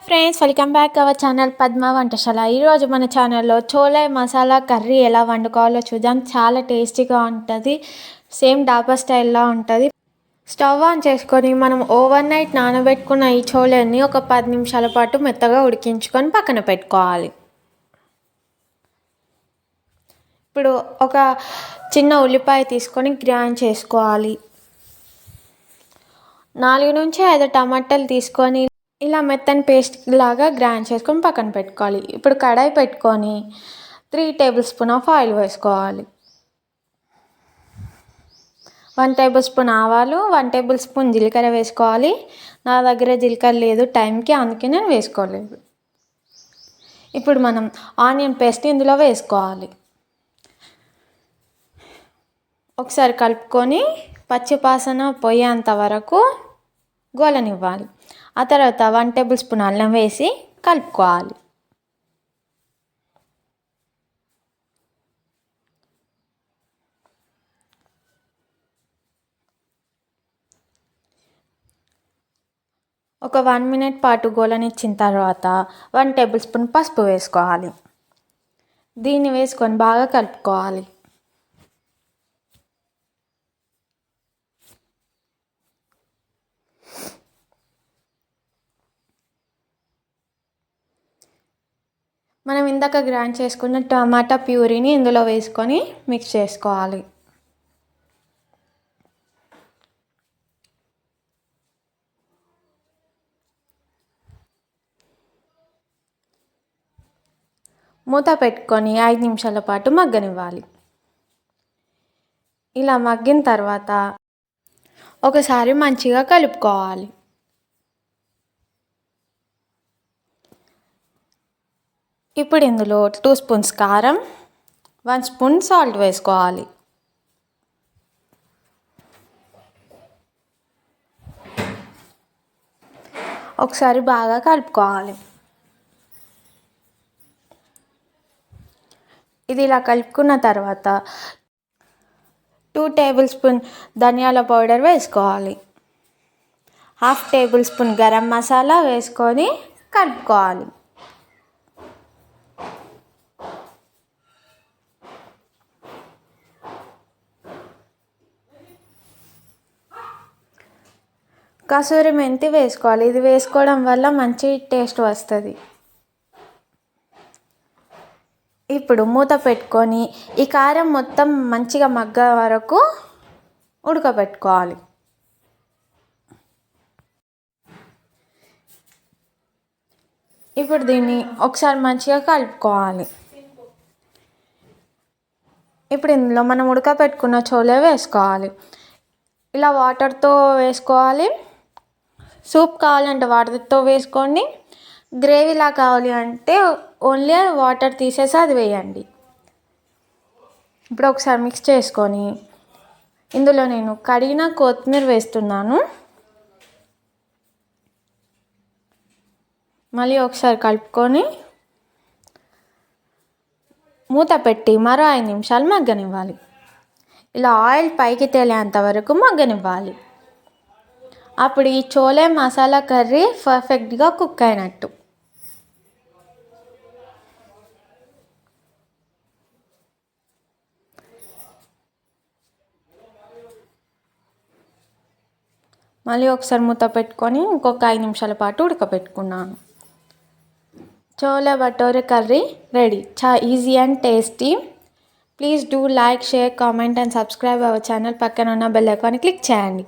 Friends, welcome back our channel Padma Vantasala. ఈరోజు మన ఛానల్లో చోలే మసాలా కర్రీ ఎలా వండుకోవాలో చూద్దాం. చాలా టేస్టీగా ఉంటుంది. సేమ్ డాబా స్టైల్లో ఉంటుంది. స్టవ్ ఆన్ చేసుకొని మనం ఓవర్ నైట్ నానబెట్టుకున్న ఈ చోలేని ఒక 10 నిమిషాల పాటు మెత్తగా ఉడికించుకొని పక్కన పెట్టుకోవాలి. ఇప్పుడు ఒక చిన్న ఉల్లిపాయ తీసుకొని గ్రైండ్ చేసుకోవాలి. 4 నుంచి 5 టమాటాలు తీసుకొని ఇలా మెత్తని పేస్ట్ లాగా గ్రైండ్ చేసుకొని పక్కన పెట్టుకోవాలి. ఇప్పుడు కడాయి పెట్టుకొని 3 టేబుల్ స్పూన్ ఆఫ్ ఆయిల్ వేసుకోవాలి. 1 టేబుల్ స్పూన్ ఆవాలు, 1 టేబుల్ స్పూన్ జీలకర్ర వేసుకోవాలి. నా దగ్గర జీలకర్ర లేదు టైంకి, అందుకే నేను వేసుకోలేదు. ఇప్పుడు మనం ఆనియన్ పేస్ట్ ఇందులో వేసుకోవాలి. ఒకసారి కలుపుకొని పచ్చివాసన పోయేంత వరకు గోలనివ్వాలి. ఆ తర్వాత 1 టేబుల్ స్పూన్ అల్లం వేసి కలుపుకోవాలి. ఒక 1 మినిట్ పాటు గోలనిచ్చిన తర్వాత 1 టేబుల్ స్పూన్ పసుపు వేసుకోవాలి. దీన్ని వేసుకొని బాగా కలుపుకోవాలి. మనం ఇందాక గ్రైండ్ చేసుకున్న టమాటా ప్యూరీని ఇందులో వేసుకొని మిక్స్ చేసుకోవాలి. మూత పెట్టుకొని 5 నిమిషాల పాటు మగ్గనివ్వాలి. ఇలా మగ్గిన తర్వాత ఒకసారి మంచిగా కలుపుకోవాలి. ఇప్పుడు ఇందులో 2 స్పూన్స్ కారం, 1 స్పూన్ సాల్ట్ వేసుకోవాలి. ఒకసారి బాగా కలుపుకోవాలి. ఇది ఇలా కలుపుకున్న తర్వాత 2 టేబుల్ స్పూన్ ధనియాల పౌడర్ వేసుకోవాలి. 1/2 టేబుల్ స్పూన్ గరం మసాలా వేసుకొని కలుపుకోవాలి. కసూరి మెంతి వేసుకోవాలి. ఇది వేసుకోవడం వల్ల మంచి టేస్ట్ వస్తుంది. ఇప్పుడు మూత పెట్టుకొని ఈ కారం మొత్తం మంచిగా మగ్గే వరకు ఉడకబెట్టుకోవాలి. ఇప్పుడు దీన్ని ఒకసారి మంచిగా కలుపుకోవాలి. ఇప్పుడు ఇందులో మనం ఉడకబెట్టుకున్న చోలే వేసుకోవాలి. ఇలా వాటర్తో వేసుకోవాలి. సూప్ కావాలంటే వాటర్తో వేసుకోండి. గ్రేవీలా కావాలి అంటే ఓన్లీ వాటర్ తీసేసి అది వేయండి. ఇప్పుడు ఒకసారి మిక్స్ చేసుకొని ఇందులో నేను కడిగిన కొత్తిమీర వేస్తున్నాను. మళ్ళీ ఒకసారి కలుపుకొని మూత పెట్టి మరో 5 నిమిషాలు మగ్గనివ్వాలి. ఇలా ఆయిల్ పైకి తేలేంత వరకు మగ్గనివ్వాలి. అప్పుడు ఈ చోలే మసాలా కర్రీ పర్ఫెక్ట్గా కుక్ అయినట్టు. మళ్ళీ ఒకసారి మూత పెట్టుకొని ఇంకొక 5 నిమిషాల పాటు ఉడకబెట్టుకున్నాను. Chole bhature curry ready. చాలా easy and tasty. Please do like, share, comment and subscribe our channel. పక్కన ఉన్న బెల్ ఐకాన్ని క్లిక్ చేయండి.